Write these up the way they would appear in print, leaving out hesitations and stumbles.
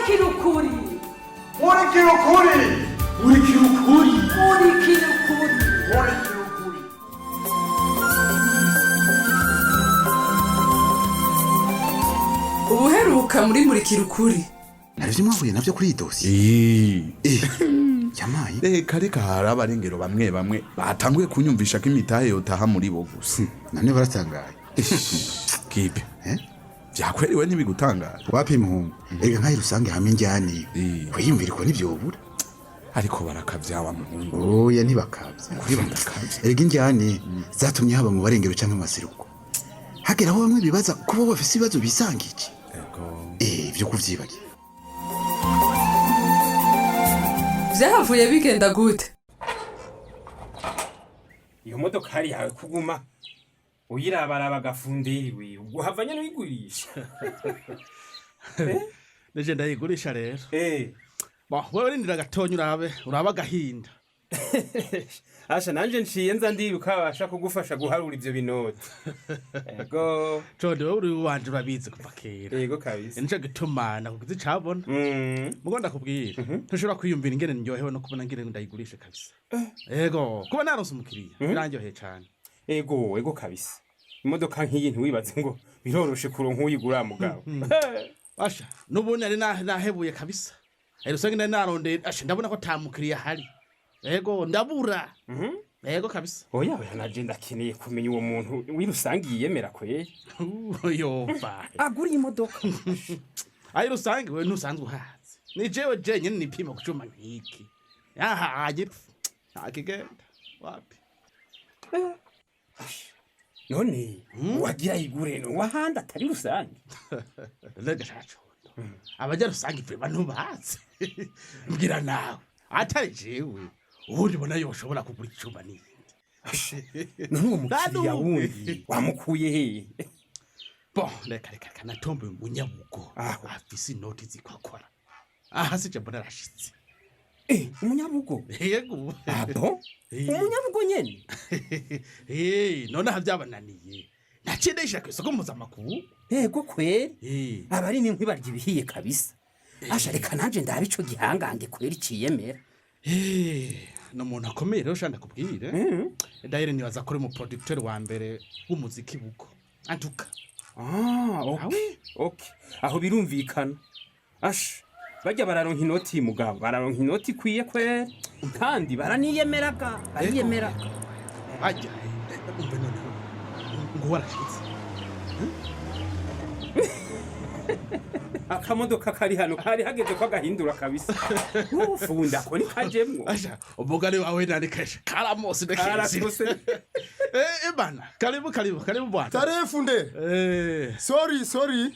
murikira ukuri murikira ukuri murikira ukuri murikira ukuri murikira ukuri. ubuheruka muri murikira ukuri hari ibyo mwahuye nabyo kuri iyi dosiye yamaye reka hari abarengero bamwe bamwe batanguye kunyumvisha ko imitahe yotaha muri bo gusa none baratangaye kipe byakwerewe ntibigutangaje wapi muhungu ega nkayi rusange hamwe njyane kwiyumvira ko n'ibyobura ariko barakavyawa muhungu oya ntibakavya kuri barakavya ega njyane zatumye haba mu barengero canke mu masiruko hagera aho bamwe bibaza kuba bafise ibibazo bisangije byo kuvyibagira vyahavuye bigenda gute iyo modoka hari yawe kuguma uyirabaraba agafundiriwe ubwo havanye n'uyigurisha neje ndayigurisha rero wewe rindira gatonya uraba agahinda asha nanje nciye nza ndibuka abasha kugufasha guharura ivyo binoti ego Jode wewe uri wanje urabizi kuva kera ego kabisa nico gituma nakugize cabona mugo ndakubwira ntushobora kwiyumvira ingene ndyohewe no kubona ngire ndayigurishe kabisa ego kuba naronse umukiriya biranyoheye cane ego kabisa imodoka nk'iyi ntiwibaze ngo biroroshe kuronka uyigura mugabo asha nubundi ari nahebuye kabisa rusange narondeye asha ndabona ko tamukiriya hari ego ndabura ego kabisa oya naje ndakeneye kumenya uwo muntu wirusangi yemera kwe yova agura imodoka ayi rusange we ntusanzwe uhazi ni jewe nyene nipima kucuma nkiki yahaje akigenda wapi none wagira igure no wahanda atari rusange lega caco abaja rusange pe bantubazi mbwira nawe atari jewe uri bona yoshobora kugura icumba n'ibindi none uwo mukiriya wundi wamukuye hehe bon reka natombe umunyabugo afise inoti zikwakora aha sije mbona arashitse umunyabugo yego abo umunyabugo nyene none havyabananiye nacindisha kw'isoko mpuzamakungu yego kweri abari n'inkwi barya ibihiye kabisa asha reka nanje ndabe ico gihangange kweri ciyemera no muntu akomeye rero shanda kubwire ndaire nibaza kuri mu producteur wa mbere w'umuziki bugo antuka okay aho birumvikana asha bajya bararonka inoti mugabo bararonka inoti kwiye kweri kandi baraniyemeraga bariyemeraga ajya umbe none ngo warashitse akamodoka kari hano kari hageze ko agahindura kabisa ufunda ko ni kajemwo asha umugari wawe nandikesha karamosi ndekese bana karibu bwana Tarefunde sorry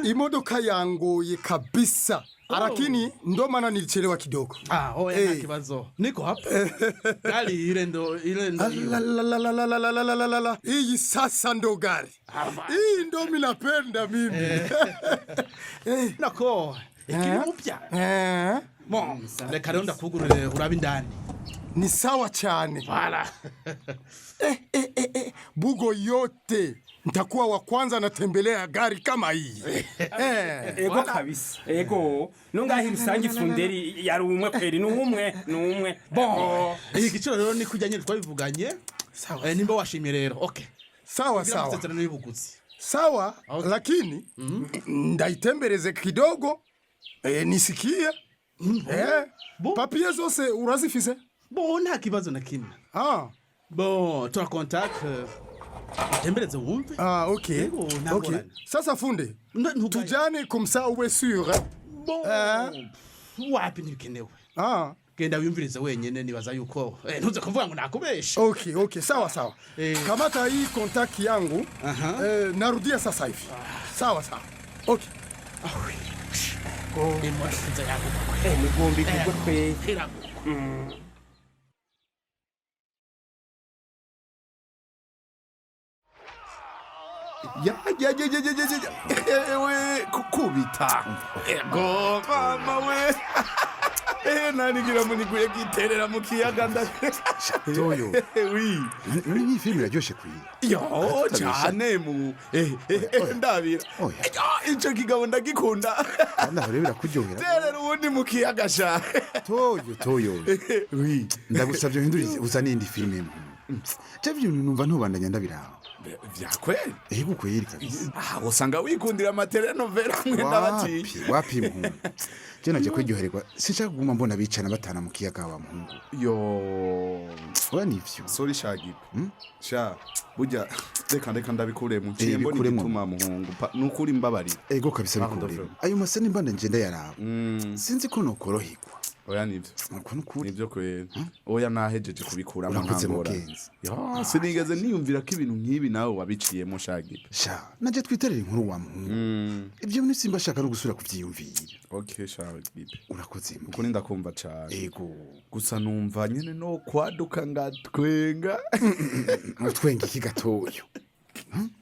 imodoka yangoye kabisa lakini ndo maana nilichelewa kidogo. Oya kibazo niko hapa gari ile ndo la hii sasa ndo gari hii ndo mimi napenda mimi nako ikiri mupya bon reka rero ndakugurire urabe indani ni sawa cyane voilà bugo yote nitakuwa wa kwanza natembelea gari kama hii ego kabisa ego nongahi rusangi funderi yari umwe kweri numwe bon igiciro rero ni kujya nyine twabivuganye sawa nimba washimye rero okay sawa sawa lakini ndaitembereze kidogo nisikie papier zose urazifise bon nta kibazo na kimwe bon tu contact tembereze wumve okay sasa funde tujane kumsa uwe sure bon wapi ntibikenewe genda wimvirize wenyene nibaza yuko ntuze kuvuga ngo nakubesha okay sawa kamata hii contact yangu narudia sasa hivi sawa okay imodoka yangu mugombi kugwa kwe ewe kukubita ego mama we nanigira muniguye giterera mu kiyaga Toyo. Oui. Ni filime iraryoshe kwiye. Yo, cyane mu. Ndabira. Ico kigabo ndagikunda. Naho rero birakuryohera. Terera ubundi mu kiyaga sha. Toyo. Oui. Ndagusabye uhindurize uzane indi filime. Cevyo numva ntubandanya ndabiraho. Vyakweli? Ego kweli kabisa. Usanga wikundira amatelenovela mwe ndabati. Wapi mpungu. Je naje kwiryoherwa. Sinshaka kuguma mbona bicana batana mu kiyaga wa mpungu. Yo. Oya nivyo. Sorry shagipe. Sha, burya reka ndabikure mu cyembo ni gituma muhungu. Nukuri mbabarira. Ego kabisa bikure. Ayo masani mbanda ngenda yaraba. Sinzi ko nokorohigwa. Oya nivyo. Nuko nukuri. Nivyo kweli. Oya nahejeje kubikuramo Urakoze ntangora. mugenzi. Yo, sinigeze niyumvira ko ibintu nkibi nawe wabiciyemo shagipe. Sha, naje twiterera inkuru wa mpungu. Ibyo bintu simba shaka no gusura kuvyiyumvira. Okay shagipe. Urakoze mugenzi. Ukuri ndakumva cyane. Ego. Gusa numva nyene no kwaduka ngatwenga. Utwenge iki gatoyo.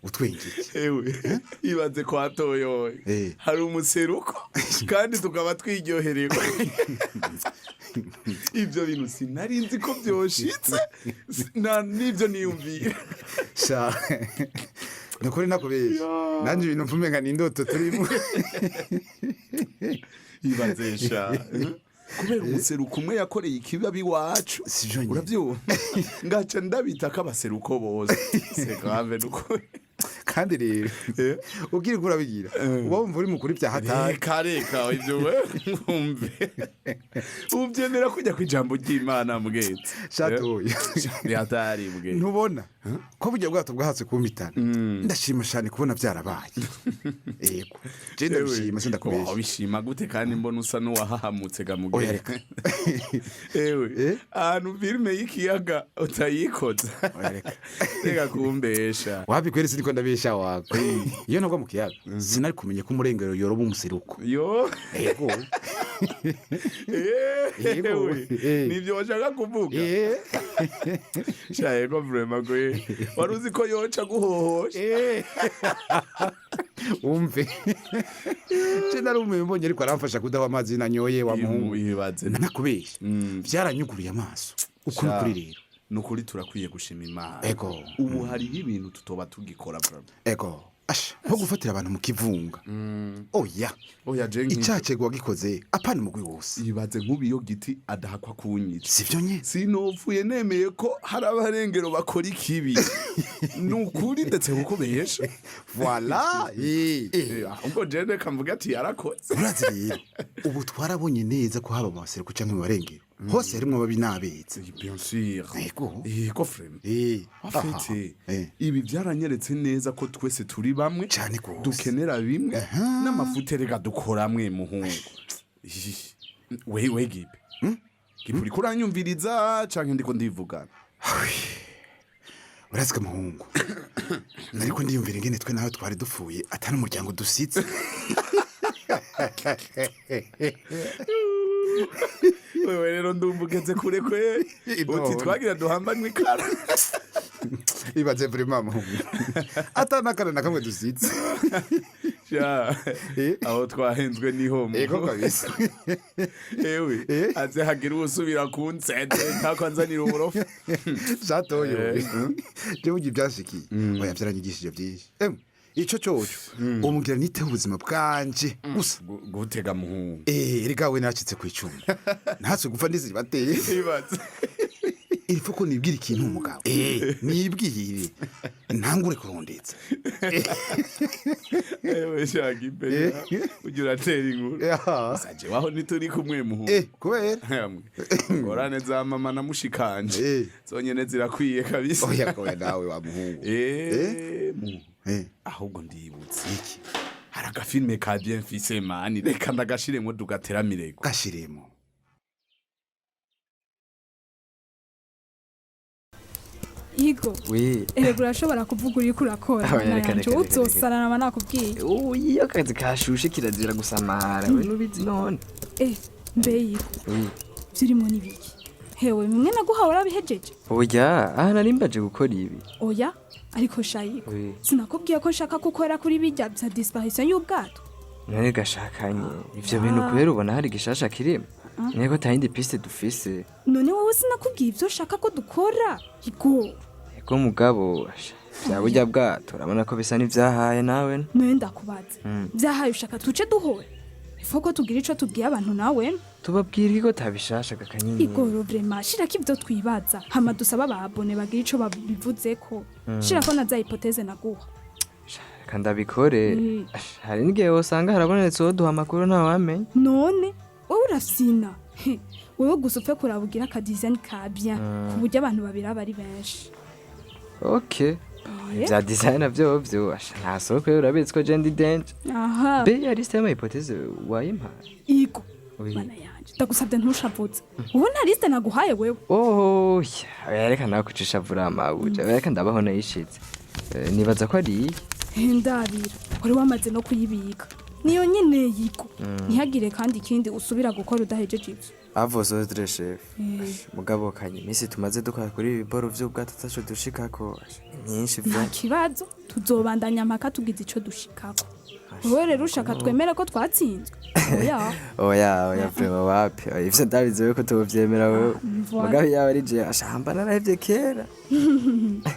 Utwenge iki? Ewe, ibaze kwa toyo. Hari umuseruko kandi tukaba twiryoherewe. Ibyo bintu sinarinzi ko byoshitse. Nibyo niyumvira. Sha. Nukuri nakubesha. Nanje ibintu mvumenga ni indoto turimo. Ibaze sha. Kubera umuseruko umwe yakoreye ikibabi wacu. Uravyumva? Ngaca ndabita kabaseruko bose. C'est grave nuko. Kandi rero ubwire ko urabigira uba wumva uri mukuri bya hatari reka ibyo we umve ubyemera kujya ku ijambo ry'Imana mugeze shatoye ni hatari mugeze ntubona ko burya bwato bwahatse kumitana ndashima cyane kubona byarabaye yego je ndabishima sindakubesha bishima gute kandi mbona usa n'uwahahamutse ga mugeze ewe ahantu filme y'ikiyaga utayikoza reka kumbesha wabikweretse niko ndabesha wako iyo nagwa mu kiyaga sinari kumenya ko umurengero yoroba umuseruko yo yego yego nibyo washaka kuvuga shaye ko vraiment gwe waruzi ko yoca guhohosha umve je narume mbonye ariko aramfasha kudaho amazi nanyoye wa muhungu yibaze nakubesha byaranyuguriye amaso ukuri kuri rero nukuri turakwiye gushima Imana ego ubu hari ibintu tutoba tugikora bro ego nko gufatira abantu mu kivunga oya jengi icacego wagikoze apana mugwi wose yibaze nk'ubiyo giti adahakwa kunyica sivyo nye sinopfuye nemeye ko hari abarengero bakora ikibi nukuri ndetse kuko besha voilà ubwo jene kamvuga ati yarakoze urazi rero ubu twarabonye neza ko haba amaseruko canke mu barengero hose harimo babi nabetse bien sûr ego frère afite ibi byaranyeretse neza ko twese turi bamwe cyane ko dukenera bimwe n'amafuterega dukoramwe muhungu we gipe uri kuranyumviriza canke ndiko ndivugana urazika muhungu nariko ndiyumvira ingene twe nawe twari dupfuye atana umuryango dusitse wewe rero ndumvugeze kure kwe uti twagira duhambanwe ikara ibaze vraiment muhungu atana kana nakamwe dusitse aho twahenzwe niho ego kabisa ewe aze hagira usubira kunsete ntakwanzanira uburofu zatoyo je bugi byashikiye oya byaranyigishije byinshi ico coco umugira nite ubuzima bwanje gusa gutega muhungu rega we nacitse kwicuma ntatse gupfa ndiziri bateye ibaze irifu ko nibwira ikintu umugabo nibwire ntangure kurondetsa ewe shaka imbere ugira tera inkuru saje waho nituri kumwe muhungu kubera ngorane za mama na mushikanje zonyene zirakwiye kabisa oya nawe wa muhungu ahubwo ndibutse iki hari agafilme ka bien fise mani reka ndagashiremo dugateramirego gashiremo Igo. Oui. Ego urashobora kuvuga uri kurakora. Nanje uzosarana nakubwiye. Iyo kazi kashushe kirazira gusamara. We nubizi none. Mbeyi. Oui. Zirimo nibiki. Hewe mwe naguhawara bihejeje. Oya, aha narimbaje gukora ibi. Oya, ariko shayiko. Sinakubwiye ko nshaka gukora kuri bijya bya disparition y'ubwato. None gashakanye. Ivyo bintu kubera ubona hari gishasha kirimo. nego tayindi piste dufise none wowe sinakubwiye ibyo ushaka ko dukora igo ego mugabo bya burya bwato urabona ko bisa n'ivyahaye nawe none ndakubaza byahaye ushaka tuce duhore ifoko tugira ico tubwiye abantu nawe tubabwira iko tabishasha gakanyini igoro vraiment shirako ibyo twibaza hama dusaba ababone bagira ico babivuzeko shirako na za hypothèse naguha kandi abikore hari n'igihe wosanga harabonetse woduha amakuru ntawamenya none wowe urafyina wewe gusa upfe kurabugira akadesign ka bien ku buryo abantu babiraba ari benshi okay vya design navyo nta soko urabitse ko jendi danger aha be yari sistema hypothèse wayimpa igo bana yanje ndagusabye ntushavutse ubu nta liste naguhaye wewe oh reka nawe kucisha vura mabuja reka ndabaho nayishitse nibaza ko ari ndabira wari wamaze no kuyibika niyo nyene yiko ntihagire kandi ikindi usubira gukora udahejeje ivyo avozo de chef mugabo kanye misi tumaze dukora kuri ibiboro vy'ubwato taco dushikako nyinshi nta kibazo tuzobandanya mpaka tugize ico dushikako wowe rero ushaka twemera ko twatsinzwe oya vrema wapi ivyo ndabizi wewe ko tuvyemera wewe mugabo yawe ari je ashamba narahevye kera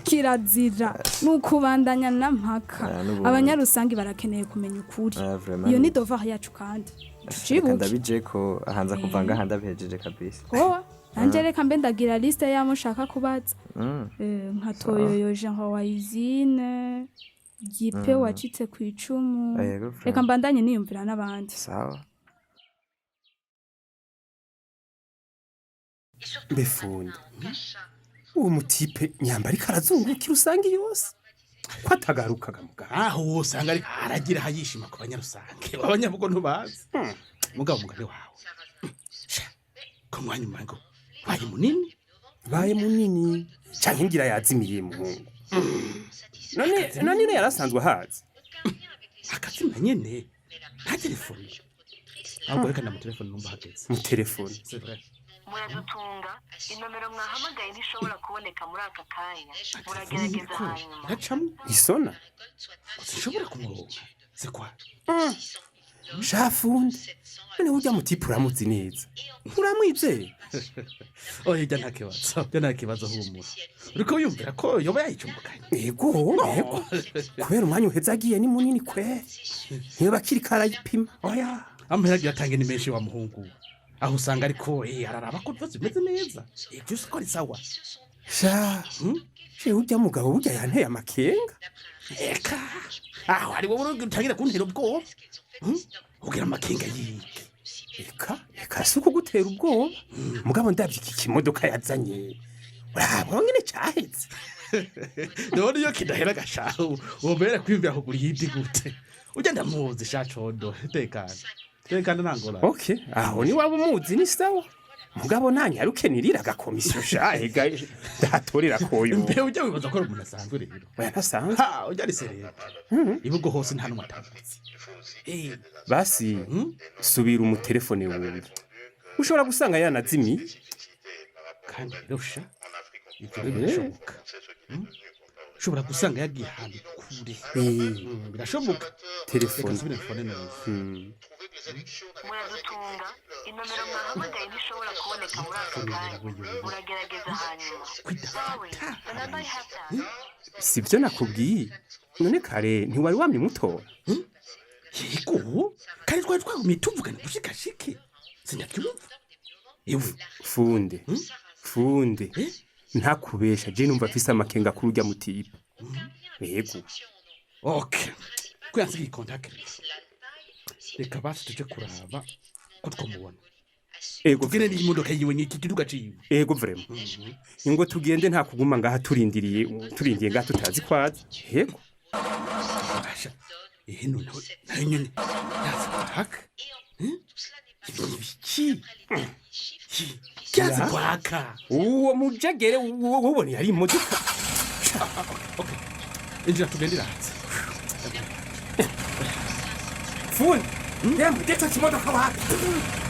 kirazira nukubandanya na mpaka abanyarusangi barakeneye kumenya ukuri iyo ni devoir yacu kandi ndabije ko ahanza kuvanga handa bihejeje kabisa nanje reka mbe ndagira liste yamushaka kubaza nka toyoyoje nka wayizine gipe wacitse ku 10 reka mbandanye niyumvira n'abandi sawa mbefunda uwo mutipe nyambari karazungukira usanga yose ko atagarukaga mugabo aho usanga ari aragira hayishima ku banyarusange abanyabugo ntubazi mugabo mugabo wawe ko mwanya mango baye munini canke ngira yazimiye muhungu none yarasanzwe hazi akazima nyene nta telefone ahubwo reka ndamu telefone numva hageze mu telefone c'est vrai muradutunga inomero mwahamagaye ntishobora kuboneka muri aka kanya muragerageza hanyuma hacamo isona sinshobora kumuronka c'est quoi shafundi none urya mutipe uramuzi neza uramwizeye oya nta kibazo humura uriko yumvira ko yoba yayicumbukanye yego kubera umwanya uheze agiye ni munini kweri niyo bakiri karayipima oya amahera agiye ni menshi wa muhungu aho usanga ariko araraba ko byose bimeze neza ibyo uko ari sawa urya mugabo burya yanteye amakenga eka aho ari wowe utangira kuntera ubwoba ugira amakenga yiki eka si uko gutera ubwoba mugabo ndabye iki kimodoka yazanye urabona nyine cyahetse none iyo kidahera gashaho ubera kwiyumvira kugura yindi gute ugenda muzi shacondo tekana nangora okay aho ni waba umuzi ni sawa mugabo nanyaruke nirira gakomisiyo shahega ndatorera koyo mbe ujya wibaza ko umuntu asanzwe rero nasanzwe ujya ari serera ibugo hose nta n'umatabazi basi subira umutelefone wundi ushobora gusanga yanazimi kandi rusha ibyo birashoboka ushobora gusanga yagiye ahantu kure birashoboka telefone muradutunga inomero mwahamagaye ntishobora kuboneka muri aka kanya muragerageza hanyuma sibyo nakubwiye none kare ntiwari wamye mutora yego kare twari twagumye tuvugana gushikashike sinabyumva funde ntakubesha je numva afise amakenga kuri urya mutipe yego okay kwansiga contact reka basi tuje kuraba ko twamubona ego gene ni imodoka yiwe ni kiduga ciwe ego vraiment ingo tugende nta kuguma ngaha turindiye ngaha tutazi kwaza yego none nayo nyene yazaka Kiasi kwaka uwo mujagere ubona yari imodoka okay injira tugendera hanze fundi ndetse kimodoka wapi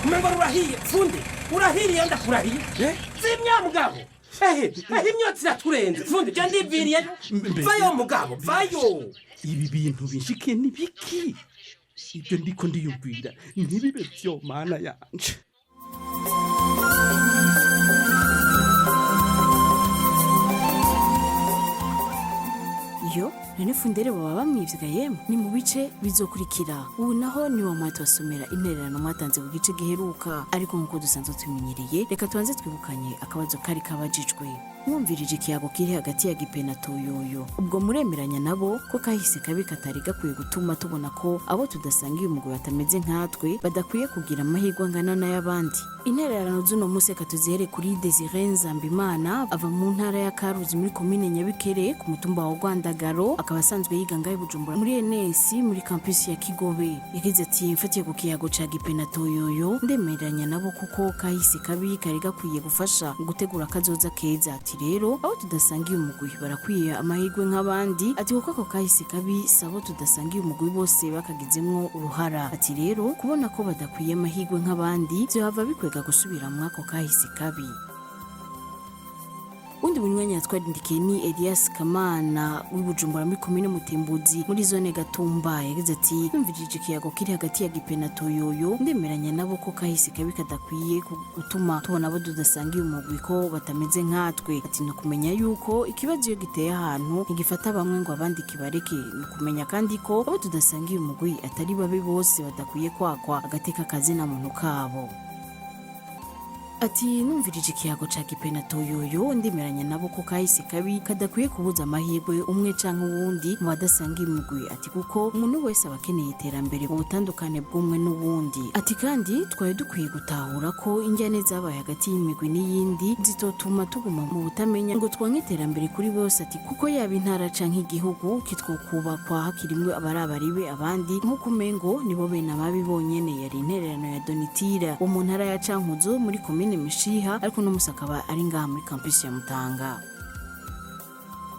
umengo urahiye urahiriye ndakurahiye zimya mugabo imyotsi iraturenze fundi je ndiviriye vayo mugabo vayo ibi bintu bishikiye ni biki ibyo ndiko ndiyumvira ntibibe byo mana yanje yo none fundere baba bamwivyiga yemwe ni mu bice bizokurikira. Ubu naho ni wa mwati wasomera intererano mwatanze ku gice giheruka, ariko nkuko dusanzwe tumenyereye reka tubanze twibukanye akabazo kari kabajijwe. Mwumvirije ikiyago kiri hagati ya gipe na toyoyo, ubwo muremeranya nabo ko kahise kabi katari gakwiye gutuma tubona ko abo tudasangiye umugwi batameze nkatwe badakwiye kugira amahirwe angana n'ay'abandi. Intererano z'uno munsi katuzihere kuri Desire Nzambimana ava mu ntara ya Karuzi muri komine Nyabikere ku mutumba wa Rwandagaro, akaba asanzwe yiga ngahe Bujumbura muri NS muri campus ya Kigobe. Yagize ati mfatiye ku kiyago ca gipe na toyoyo ndemeranya nabo kuko kahise kabi kari gakwiye gufasha gutegura kazoza keza. Ati rero aho tudasangiye umugwi barakwiye amahirwe nk'abandi. Ati kuko ako kahise kabi sabo tudasangiye umugwi bose bakagizemwo uruhara. Ati rero kubona ko badakwiye amahirwe nk'abandi byohava bikwega gusubira mwako kahise kabi. Undi munyanya twarindikiye ni Elias Kamana w'ibujumbura muri komine Mutimbuzi muri zone Gatumba. Yagize ati numvirije ikiyago kiri hagati ya gipe na toyoyo ndemeranya nabo ko kahise kabi kadakwiye gutuma tubona abo tudasangiye umugwi ko batameze nkatwe. Ati no kumenya yuko ikibazo iyo giteye ahantu ntigifata bamwe ngo abandi kibareke, no kumenya kandi ko abo tudasangiye umugwi atari babe bose badakwiye kwakwa agateka kazina muntu kabo. Ati numvirije ikiyago ca gipe na toyoyo ndemeranya nabo ko kahise kabi kadakwiye kubuza amahirwe umwe canke uwundi mu badasangiye umugwi. Ati kuko umuntu wese aba akeneye iterambere mu butandukane bw'umwe n'uwundi. Ati kandi twari dukwiye gutahura ko injyane zabaye hagati y'imigwi n'iyindi zitotuma tuguma mu butamenya ngo twanke iterambere kuri bose. Ati kuko yaba intara canke igihugu kitwokubakwa hakirimwe abarabaribe abandi nk'uko umengo nibo bene ababi bonyene. Yari intererano ya Donitira wo mu ntara ya Cankuzo muri komine Mishiha, ariko no musakaba ari ngaha muri campus ya Mutanga.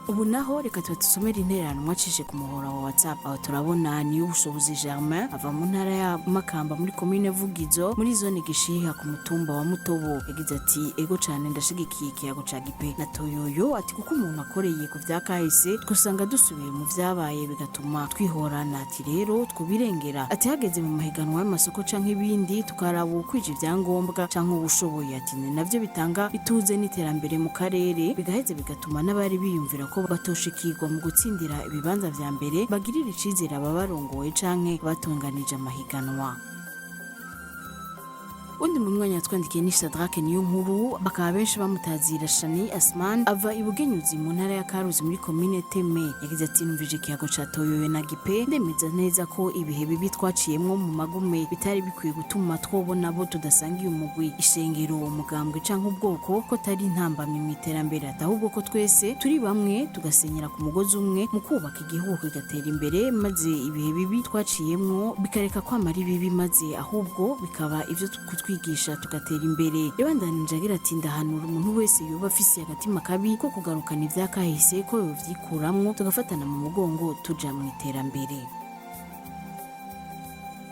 Ubu naho reka tubatusomera intererano mwacishije ku muhora wa WhatsApp. Aho turabona ni ubushobozi Germain ava mu ntara ya Makamba muri komine Vugizo muri zone Gishiha ku mutumba wa Mutobo. Yagize ati ego cyane ndashigikiye ikiyago ca gipe na toyoyo. Ati kuko umuntu akoreye ku vya kahise twusanga dusubiye mu vyabaye bigatuma twihorana. Ati rero twubirengera. Ati hageze mu mahiganwa y'amasoko canke ibindi tukaraba ukwije ivyangombwa canke ubushoboye. Ati navyo bitanga ituze n'iterambere mu karere, bigaheze bigatuma n'abari biyumvira ko batoshikirwa mu gutsindira ibibanza vya mbere bagirira icizere ababarongoye canke batunganije amahiganwa. Undi munyanya twandikiye ni Shadrake niyo nkuru, bakaba benshi bamutazira Shani Asman ava ibugenyuzi mu ntara ya Karuzi muri komine Teme. Yagize ati numvije ikiyago ca toyoyo na gipe ndemeza neza ko ibihe bibi twaciyemwo mu magume bitari bikwiye gutuma twobona abo tudasangiye umugwi, ishengero, umugambwe canke ubwoko ko tari intambamye mu iterambere, ahubwo ko twese turi bamwe tugasenyera ku mugozi umwe mu kubaka igihugu kigatera imbere, maze ibihe bibi twaciyemwo bikareka kwamara ibibi, maze ahubwo bikaba ivyo kutwigisha tugatera imbere. Yabandanije agira ati ndahanura umuntu wese yoba afise agatima kabi ko kugarukana ivyakahise ko yovyikuramwo tugafatana mu mugongo tuja mu iterambere.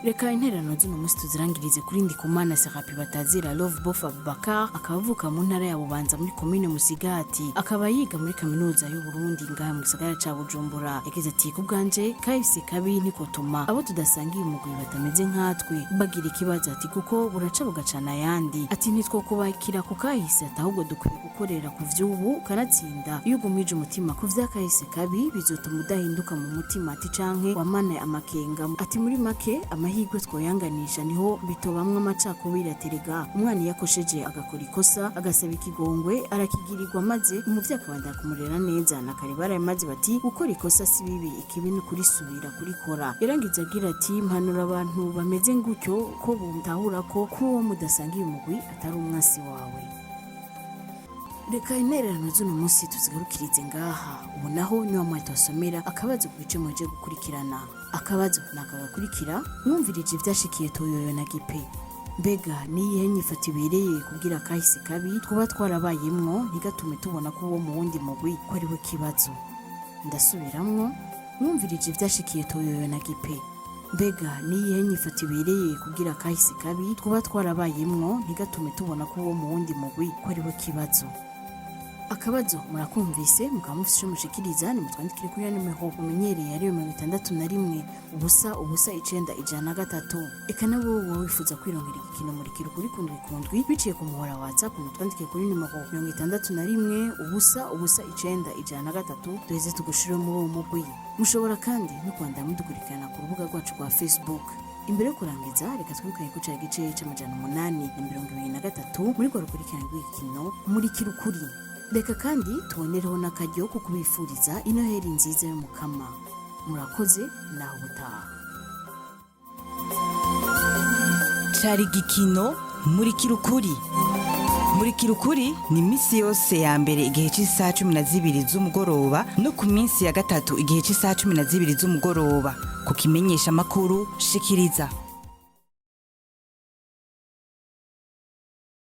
Reka intererano z'uno munsi tuzirangirize kuri Ndikumana Serapi batazira Love Bof Abubakar, akavuka mu ntara ya Bubanza muri komine Musigati, akaba yiga muri kaminuza y'u Burundi ngaha mu gisagara ca Bujumbura. Yagize ati kubwanje kahise kabi nikotuma abo tudasangiye umugwi batameze nkatwe bagira ikibazo. Ati kuko buraca bugacana yandi. Ati nitwokubakira ku kahise, ahubwo dukwiye gukorera ku vy'ubu kanatsinda. Iyo ugumije umutima ku vyakahise kabi bizotuma udahinduka mu mutima. Ati canke wamane amakenga. Ati muri make amahirwe twoyanganisha niho bitobamwe amacakubiri. Aterega umwana yakosheje agakora ikosa agasaba ikigongwe arakigirirwa, maze umuvyi akabanda kumurera neza na karibara maze bati gukora ikosa si bibi, ikibi ni kurisubira kurikora. Yarangiza agira ati mpanura abantu bameze ngutyo ko bumtahura ko uwo mudasangiye umugwi atari umwasi wawe. Reka intererano z'uno munsi tuzigarukirize ngaha. Ubu naho niwa mwahita wasomera akabazo ku bice mwaje gukurikirana. Akabazo nakagakurikira mwumvirije ivyashikiye toyoyo na gipe. Mbega niyihe nyifata ibereye kugira kahise kabi twaba twarabayemwo ntigatume tubona ko uwo mu wundi mugwi ko ari we kibazo. Ndasubiramwo mwumvirije ivyashikiye toyoyo na gipe. Mbega niyihe nyifata ibereye kugira kahise kabi twaba twarabayemwo ntigatume tubona ko uwo mu wundi mugwi ko ari we kibazo. akabazo murakumvise mukaba mufite icyo mushikiriza nimutwandikire kuri ya nimero mumenyereye ariyo 61 ubusa ubusa 9 103. Eka nabo wowe wifuza kwirongera igikino murikira ukuri kundwi biciye ku muhora wa WhatsApp mutwandikire kuri nimero 61 ubusa ubusa 9 103 duheze tugushire muri uwo mugwi. Mushobora kandi no kwandika mudukurikirana ku rubuga rwacu rwa Facebook. Imbere yo kurangiza reka twibukanye ko cya gice c'amajana 823 muri gukurikirana igikino murikira ukuri. Reka kandi tubonereho n'akaryo ko kubifuriza inoheri nziza yo mukama. Murakoze naho butaha. Cari gikino murikira ukuri. Murikira ukuri ni misi yose ya mbere igihe cy'isaha 12 z'umugoroba no ku minsi ya gatatu igihe cy'isaha 12 z'umugoroba ku kimenyesha makuru shikiriza.